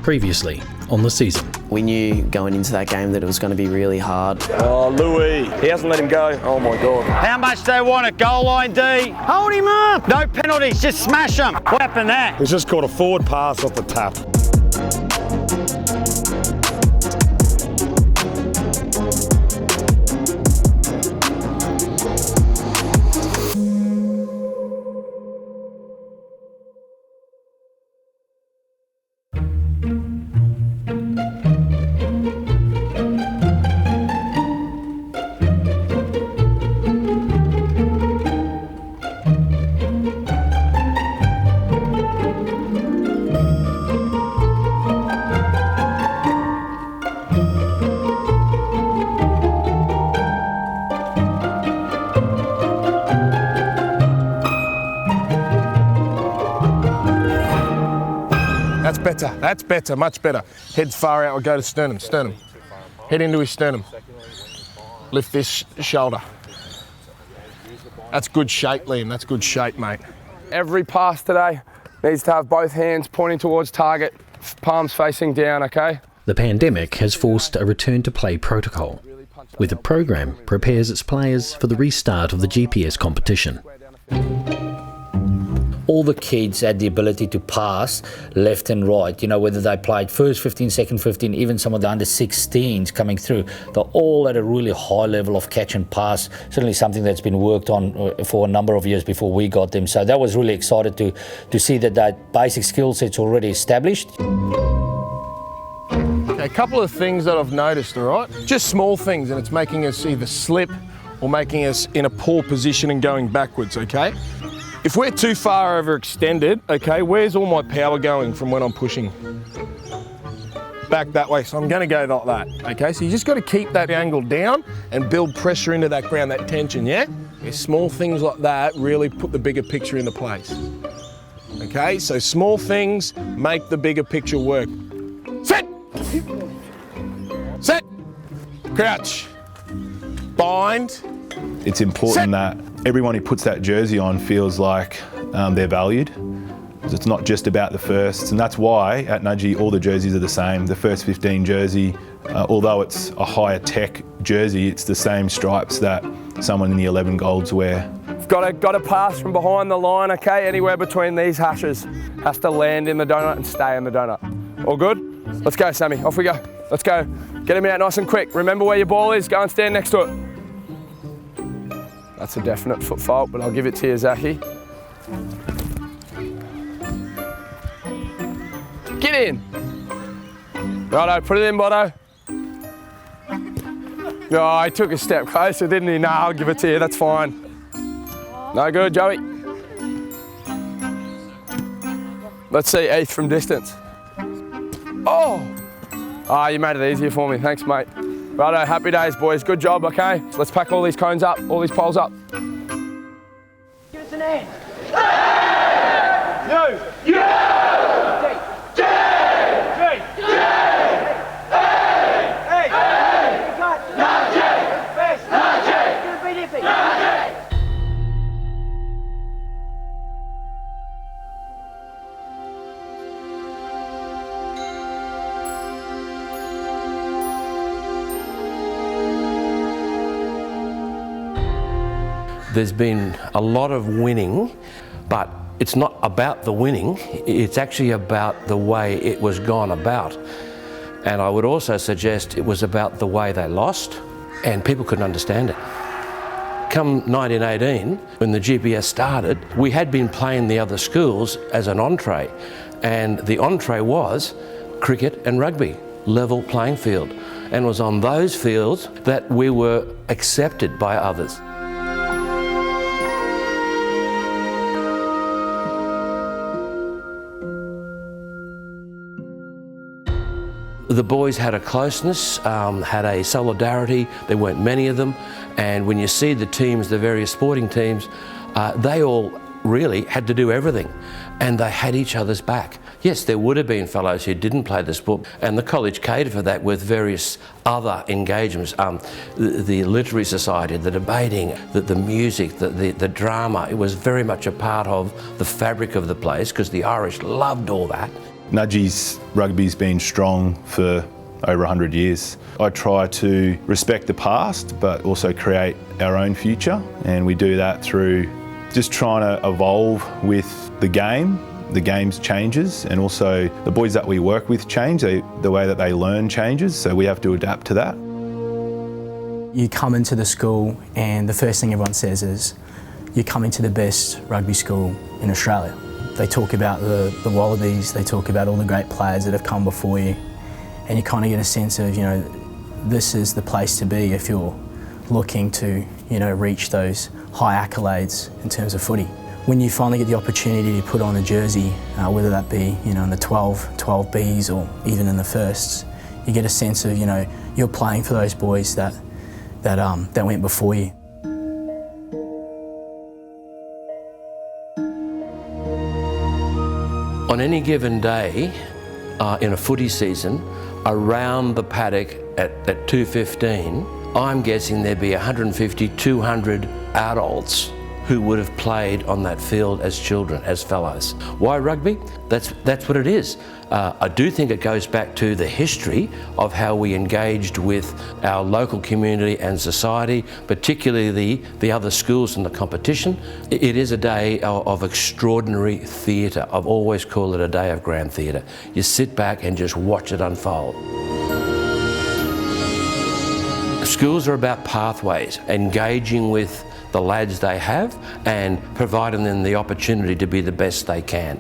Previously on the season. We knew going into that game that it was going to be really hard. Oh, Louis, he hasn't let him go. Oh my God. How much do they want it? Goal line D. Hold him up. No penalties, just smash him. What happened there? He's just caught a forward pass off the tap. That's better, much better. Head far out, we'll go to sternum. Head into his sternum. Lift this shoulder. That's good shape, Liam, that's good shape, mate. Every pass today needs to have both hands pointing towards target, palms facing down, okay? The pandemic has forced a return to play protocol, where the program prepares its players for the restart of the GPS competition. All the kids had the ability to pass left and right, you know, whether they played first 15, second 15, even some of the under 16s coming through, they're all at a really high level of catch and pass, certainly something that's been worked on for a number of years before we got them. So that was really excited to see that basic skill set's already established. Okay, a couple of things that I've noticed, all right? Just small things, and it's making us either slip or making us in a poor position and going backwards, okay? If we're too far overextended, okay, where's all my power going from when I'm pushing? Back that way, so I'm gonna go like that, okay? So you just gotta keep that angle down and build pressure into that ground, that tension, yeah? Small things like that really put the bigger picture into place. Okay, so small things make the bigger picture work. Set! Set! Crouch. Bind. It's important that everyone who puts that jersey on feels like they're valued. It's not just about the firsts, and that's why at Nudgee all the jerseys are the same. The first 15 jersey, although it's a higher tech jersey, it's the same stripes that someone in the 11 golds wear. Got to pass from behind the line, okay? Anywhere between these hashes has to land in the donut and stay in the donut. All good? Let's go, Sammy. Off we go. Let's go. Get him out nice and quick. Remember where your ball is. Go and stand next to it. That's a definite foot fault, but I'll give it to you, Zachy. Get in. Righto, put it in, Bodo. Oh, he took a step closer, didn't he? No, I'll give it to you, that's fine. No good, Joey. Let's see Heath from distance. Oh! Ah, you made it easier for me, thanks, mate. Righto, happy days, boys. Good job, okay? So let's pack all these cones up, all these poles up. Give us an hand. You! You! G! G! G! Hey! Hey! Nudgee! Best! Nudgee! It's gonna be different. Nudgee! There's been a lot of winning, but it's not about the winning, it's actually about the way it was gone about. And I would also suggest it was about the way they lost, and people couldn't understand it. Come 1918, when the GPS started, we had been playing the other schools as an entree, and the entree was cricket and rugby, level playing field. And it was on those fields that we were accepted by others. The boys had a closeness, had a solidarity. There weren't many of them, and when you see the teams, the various sporting teams, they all really had to do everything, and they had each other's back. Yes, there would have been fellows who didn't play the sport, and the college catered for that with various other engagements, the literary society, the debating, the music, the drama. It was very much a part of the fabric of the place because the Irish loved all that. Nudgee's rugby's been strong for over 100 years. I try to respect the past but also create our own future, and we do that through just trying to evolve with the game. The game's changes, and also the boys that we work with change. The way that they learn changes, so we have to adapt to that. You come into the school and the first thing everyone says is, you're coming to the best rugby school in Australia. They talk about the Wallabies, they talk about all the great players that have come before you, and you kind of get a sense of, this is the place to be if you're looking to, reach those high accolades in terms of footy. When you finally get the opportunity to put on a jersey, whether that be in the 12Bs or even in the firsts, you get a sense of you're playing for those boys that went before you. On any given day in a footy season, around the paddock at 2:15, I'm guessing there'd be 150, 200 adults who would have played on that field as children, as fellows. Why rugby? That's what it is. I do think it goes back to the history of how we engaged with our local community and society, particularly the other schools in the competition. It is a day of extraordinary theatre. I've always called it a day of grand theatre. You sit back and just watch it unfold. Schools are about pathways, engaging with the lads they have and providing them the opportunity to be the best they can.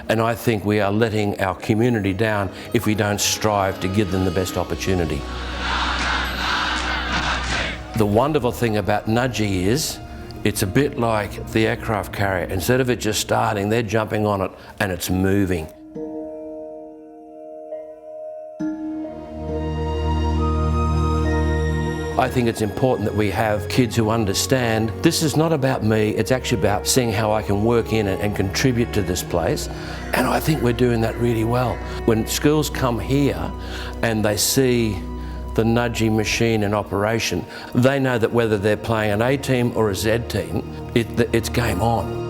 And I think we are letting our community down if we don't strive to give them the best opportunity. The wonderful thing about Nudgee is it's a bit like the aircraft carrier. Instead of it just starting, they're jumping on it and it's moving. I think it's important that we have kids who understand this is not about me, it's actually about seeing how I can work in and contribute to this place. And I think we're doing that really well. When schools come here and they see the Nudgee machine in operation, they know that whether they're playing an A team or a Z team, it's game on.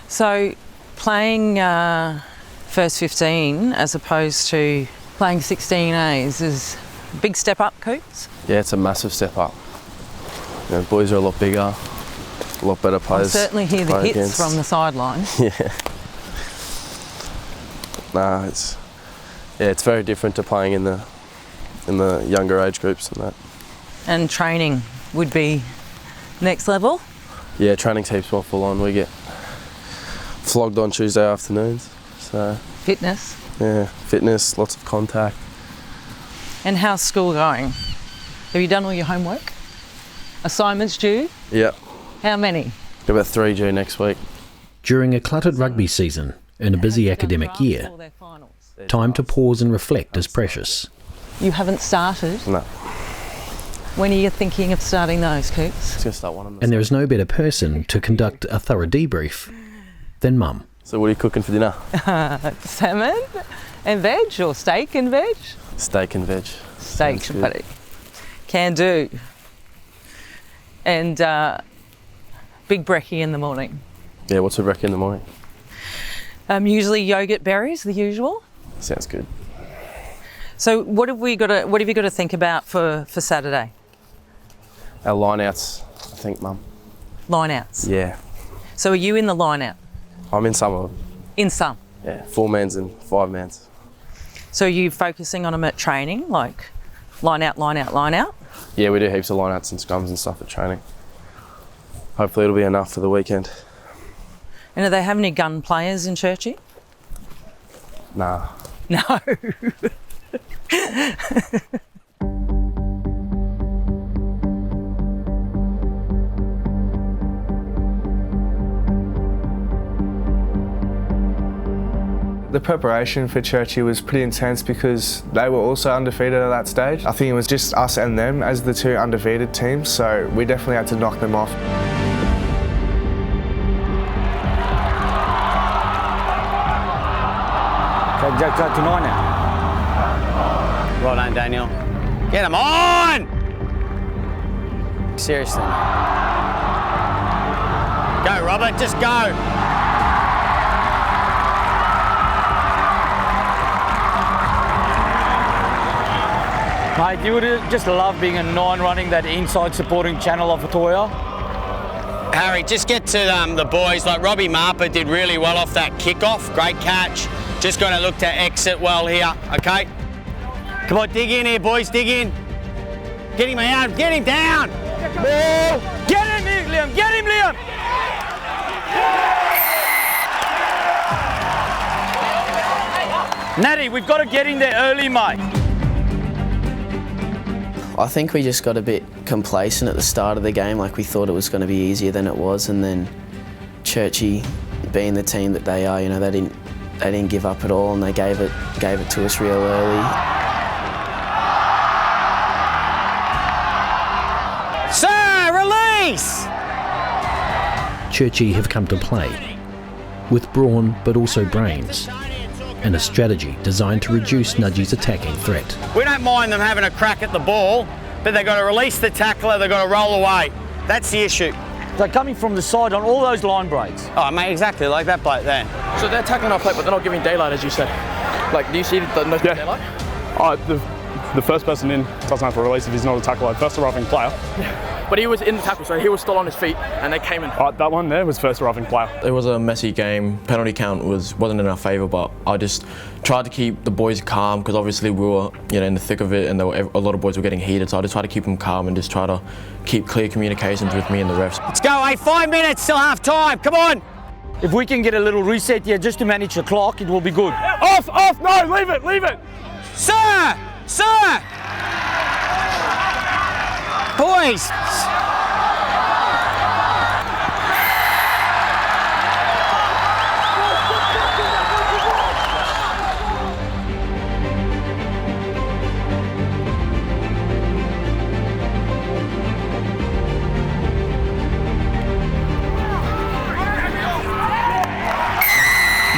So playing first 15 as opposed to playing 16As is a big step up, Coops? Yeah, it's a massive step up. Boys are a lot bigger, a lot better players. I certainly hear the hits from the sideline. Yeah. Nah, it's very different to playing in the younger age groups and that. And training would be next level? Yeah, training's heaps more full on. We get flogged on Tuesday afternoons. So fitness? Yeah, fitness, lots of contact. And how's school going? Have you done all your homework? Assignments due? Yep. How many? Got about 3 due next week. During a cluttered rugby season in a busy academic year, time to pause and reflect is precious. You haven't started? No. When are you thinking of starting those, Coops? Just gonna start one of them. And there is no better person to conduct a thorough debrief than Mum. So what are you cooking for dinner? Salmon and veg, or steak and veg? Steak and veg. Steak, buddy. Can do. And big brekkie in the morning. Yeah, what's a brekkie in the morning? Usually yogurt berries, the usual. Sounds good. So what have you got to think about for Saturday? Our line-outs, I think, Mum. Line-outs? Yeah. So are you in the line-out? I'm in some of them. In some? Yeah, 4-mans and 5-mans. So are you focusing on them at training, like line-out, line-out, line-out? Yeah, we do heaps of line-outs and scrums and stuff at training. Hopefully it'll be enough for the weekend. And do they have any gun players in Churchie? Nah. No. The preparation for Churchy was pretty intense because they were also undefeated at that stage. I think it was just us and them as the two undefeated teams, so we definitely had to knock them off. Go to 9 now. Right on, Daniel. Get him on! Seriously. Go, Robert, just go. Mate, you would just love being a 9 running that inside supporting channel of Atoya. Harry, just get to the boys. Like Robbie Marper did really well off that kickoff. Great catch. Just got to look to exit well here, okay? Come on, dig in here, boys, dig in. Get him out, get him down. Ball. Get him, Liam, get him, Liam. Natty, we've got to get in there early, mate. I think we just got a bit complacent at the start of the game, like we thought it was going to be easier than it was, and then Churchy, being the team that they are, you know, they didn't give up at all, and they gave it to us real early. Sir, release! Churchy have come to play, with brawn but also brains, and a strategy designed to reduce Nudgee's attacking threat. We don't mind them having a crack at the ball, but they've got to release the tackler, they've got to roll away. That's the issue. They're coming from the side on all those line breaks. Oh, mate, exactly like that bloke there. So they're tackling our plate, but they're not giving daylight, as you said. Like, do you see no daylight? The first person in doesn't have to release if he's not a tackler. First arriving player. But he was in the tackle, so he was still on his feet, and they came in. That one there was first arriving player. It was a messy game. Penalty count wasn't in our favour, but I just tried to keep the boys calm because obviously we were, you know, in the thick of it, and a lot of boys were getting heated. So I just tried to keep them calm and just try to keep clear communications with me and the refs. Let's go, 5 minutes, still half time. Come on. If we can get a little reset here just to manage the clock, it will be good. Off! No, leave it! Sir! Boys!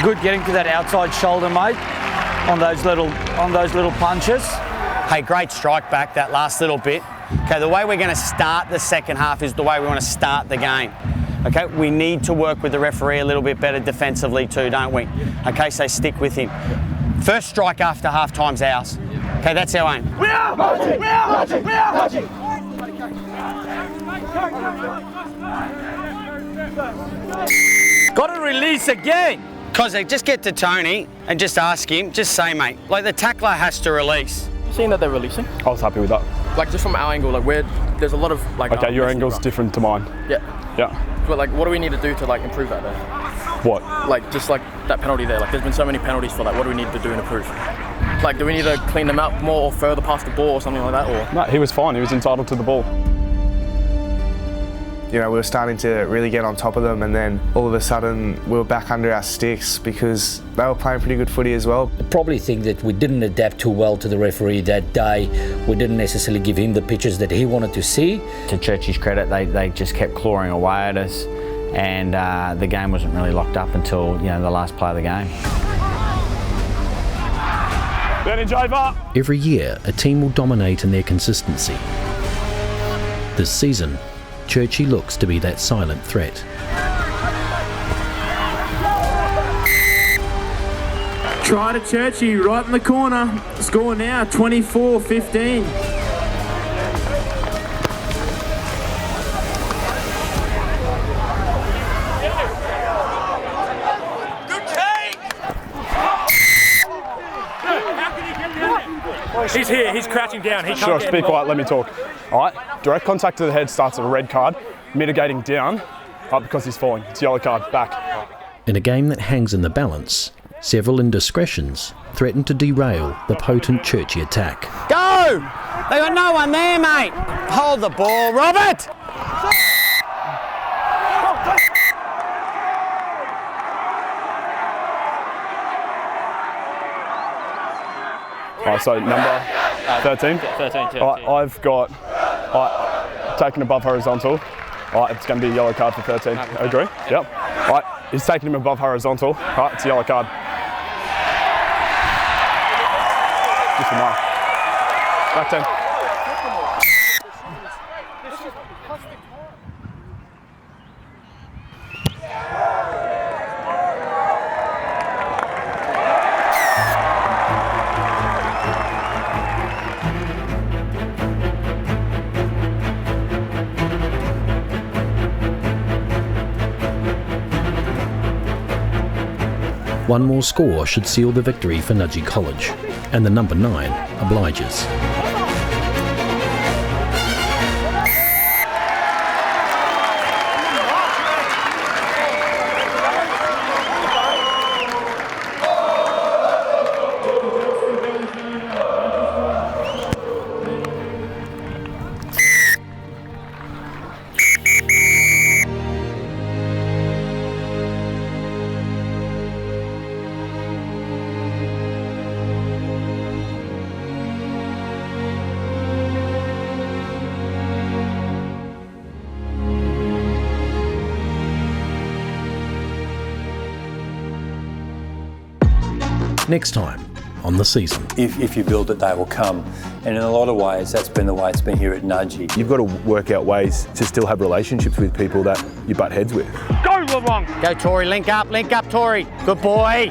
Good getting to that outside shoulder, mate, on those little punches. Hey, great strike back, that last little bit. Okay, the way we're going to start the second half is the way we want to start the game. Okay, we need to work with the referee a little bit better defensively too, don't we? Okay, so stick with him. First strike after half time's ours. Okay, that's our aim. We are marching! Got to release again. Because they just get to Tony and just ask him, just say, mate, like the tackler has to release. Seeing that they're releasing? I was happy with that. Like, just from our angle, like, there's a lot of, like... Okay, your angle's different to mine. Yeah. Yeah. But, like, what do we need to do to, like, improve that then? What? Like, just, like, that penalty there. Like, there's been so many penalties for that. What do we need to do and improve? Like, do we need to clean them out more or further past the ball or something like that, or...? No, he was fine. He was entitled to the ball. You know, we were starting to really get on top of them, and then all of a sudden we were back under our sticks because they were playing pretty good footy as well. I probably think that we didn't adapt too well to the referee that day. We didn't necessarily give him the pitches that he wanted to see. To Churchy's credit, they just kept clawing away at us, and the game wasn't really locked up until, you know, the last play of the game. Advantage over. Every year, a team will dominate in their consistency. This season, Churchy looks to be that silent threat. Try to Churchy, right in the corner. Score now, 24-15. He's here, he's crouching down. He Sure, be quiet, let me talk. All right, direct contact to the head starts at a red card, mitigating down, up because he's falling. It's yellow card, back. In a game that hangs in the balance, several indiscretions threaten to derail the potent Churchy attack. Go! They got no one there, mate. Hold the ball, Robert! So number 13? 13. I've got taken above horizontal. It's going to be a yellow card for 13. Agree? Yep. He's taking him above horizontal. It's a yellow card. Just a mark. Back 10. One more score should seal the victory for Nudgee College, and the number 9 obliges. Next time on the season. If you build it, they will come. And in a lot of ways, that's been the way it's been here at Nudgee. You've got to work out ways to still have relationships with people that you butt heads with. Go, LeBron! Go, Tory, link up, Tory. Good boy.